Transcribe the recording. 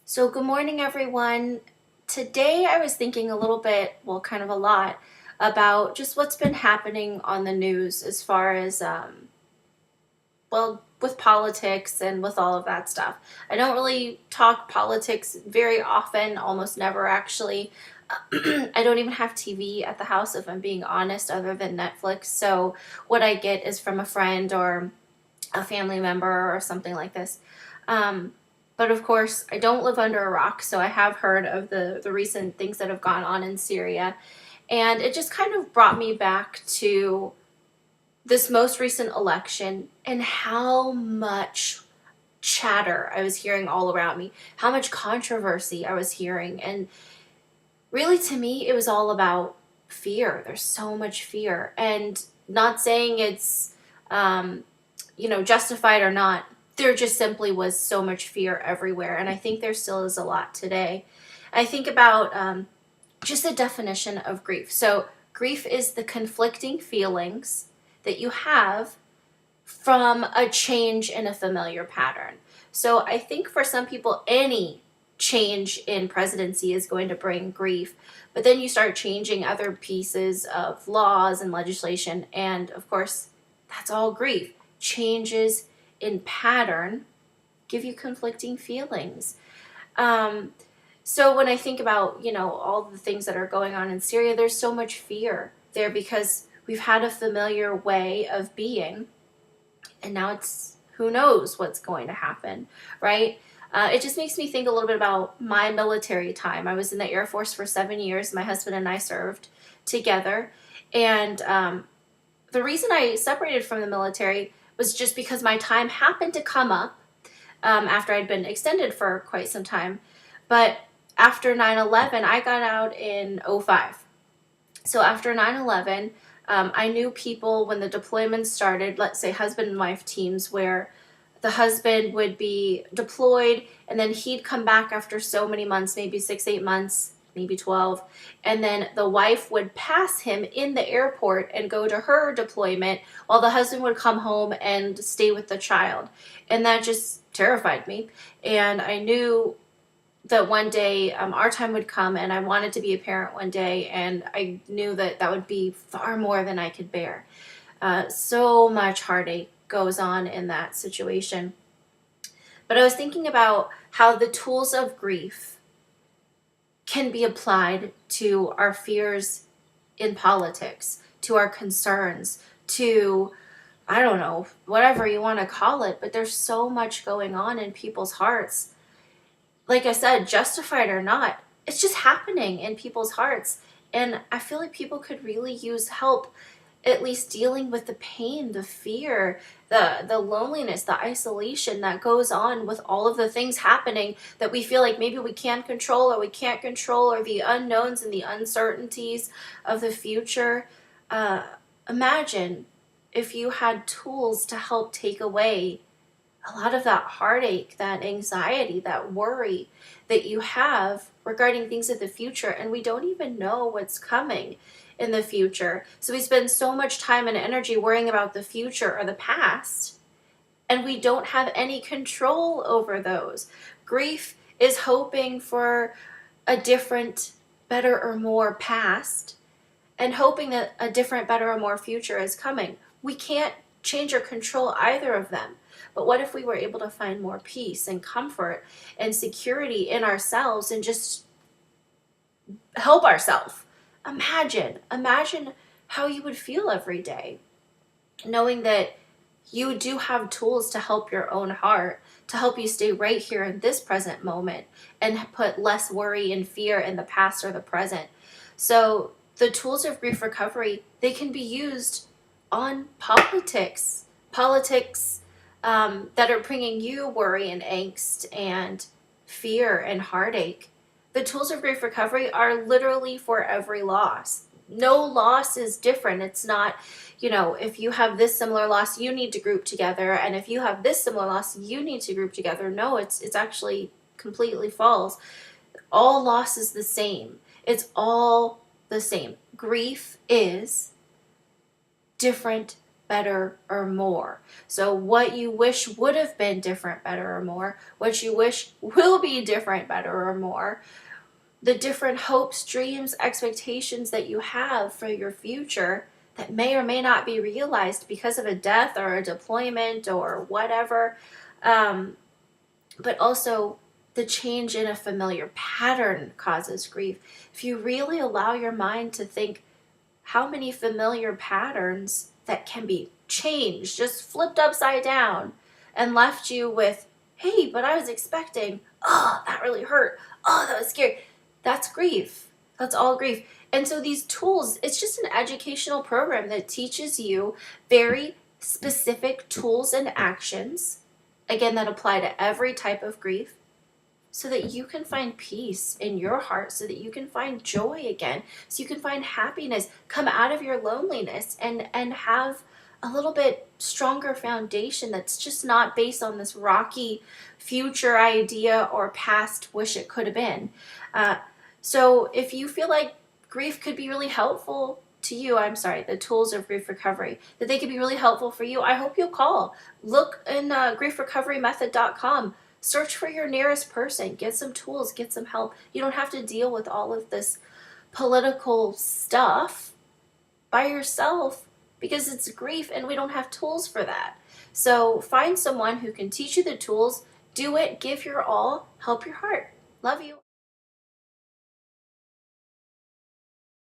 So, good morning, everyone. Today, I was thinking a little bit, well, kind of a lot, about just what's been happening on the news as far as, well, with politics and with all of that stuff. I don't really talk politics very often, almost never actually. I don't even have TV at the house, if I'm being honest, other than Netflix. So, what I get is from a friend or a family member or something like this. Um, but of course, I don't live under a rock, so I have heard of the recent things that have gone on in Syria. And it just kind of brought me back to this most recent election and how much chatter I was hearing all around me, how much controversy I was hearing. And really, to me, it was all about fear. There's so much fear. And not saying it's, justified or not, there just simply was so much fear everywhere. And I think there still is a lot today. I think about just the definition of grief. So, grief is the conflicting feelings that you have from a change in a familiar pattern. So, I think for some people, any change in presidency is going to bring grief. But then you start changing other pieces of laws and legislation, and of course, that's all grief. Changes in pattern give you conflicting feelings. Um, so when I think about, all the things that are going on in Syria, there's so much fear there because we've had a familiar way of being, and now it's who knows what's going to happen, right? It just makes me think a little bit about my military time. I was in the Air Force for 7 years. My husband and I served together. And the reason I separated from the military was just because my time happened to come up after I'd been extended for quite some time. But after 9/11, I got out in '05. So after 9/11, I knew people when the deployments started, let's say husband and wife teams, where the husband would be deployed and then he'd come back after so many months, maybe 6, 8 months, maybe 12. And then the wife would pass him in the airport and go to her deployment while the husband would come home and stay with the child. And that just terrified me. And I knew that one day our time would come, and I wanted to be a parent one day, and I knew that that would be far more than I could bear. So much heartache goes on in that situation. But I was thinking about how the tools of grief can be applied to our fears in politics, to our concerns, to, I don't know, whatever you want to call it, but there's so much going on in people's hearts. Like I said, justified or not, it's just happening in people's hearts. And I feel like people could really use help at least dealing with the pain, the fear, the loneliness, the isolation that goes on with all of the things happening that we feel like maybe we can't control or we can't control, or the unknowns and the uncertainties of the future. Imagine if you had tools to help take away a lot of that heartache, that anxiety, that worry that you have regarding things of the future, and we don't even know what's coming in the future. So we spend so much time and energy worrying about the future or the past, and we don't have any control over those. Grief is hoping for a different, better, or more past, and hoping that a different, better, or more future is coming. We can't change or control either of them. But what if we were able to find more peace and comfort and security in ourselves and just help ourselves? Imagine how you would feel every day, knowing that you do have tools to help your own heart, to help you stay right here in this present moment and put less worry and fear in the past or the present. So the tools of grief recovery, they can be used on politics that are bringing you worry and angst and fear and heartache. The tools of grief recovery are literally for every loss. No loss is different. It's not, if you have this similar loss, you need to group together. And if you have this similar loss, you need to group together. No, it's actually completely false. All loss is the same. It's all the same. Grief is different better, or more. So what you wish would have been different, better, or more, what you wish will be different, better, or more, the different hopes, dreams, expectations that you have for your future that may or may not be realized because of a death or a deployment or whatever. But also, the change in a familiar pattern causes grief. If you really allow your mind to think how many familiar patterns that can be changed, just flipped upside down, and left you with, hey, but I was expecting, oh, that really hurt, oh, that was scary. That's grief. That's all grief. And so these tools, it's just an educational program that teaches you very specific tools and actions, again, that apply to every type of grief, so that you can find peace in your heart, so that you can find joy again, so you can find happiness, come out of your loneliness, and have a little bit stronger foundation that's just not based on this rocky future idea or past wish it could have been. So if you feel like grief could be really helpful to you, the tools of grief recovery, that they could be really helpful for you, I hope you'll call. Look in griefrecoverymethod.com. Search for your nearest person. Get some tools. Get some help. You don't have to deal with all of this political stuff by yourself because it's grief and we don't have tools for that. So find someone who can teach you the tools. Do it. Give your all. Help your heart. Love you.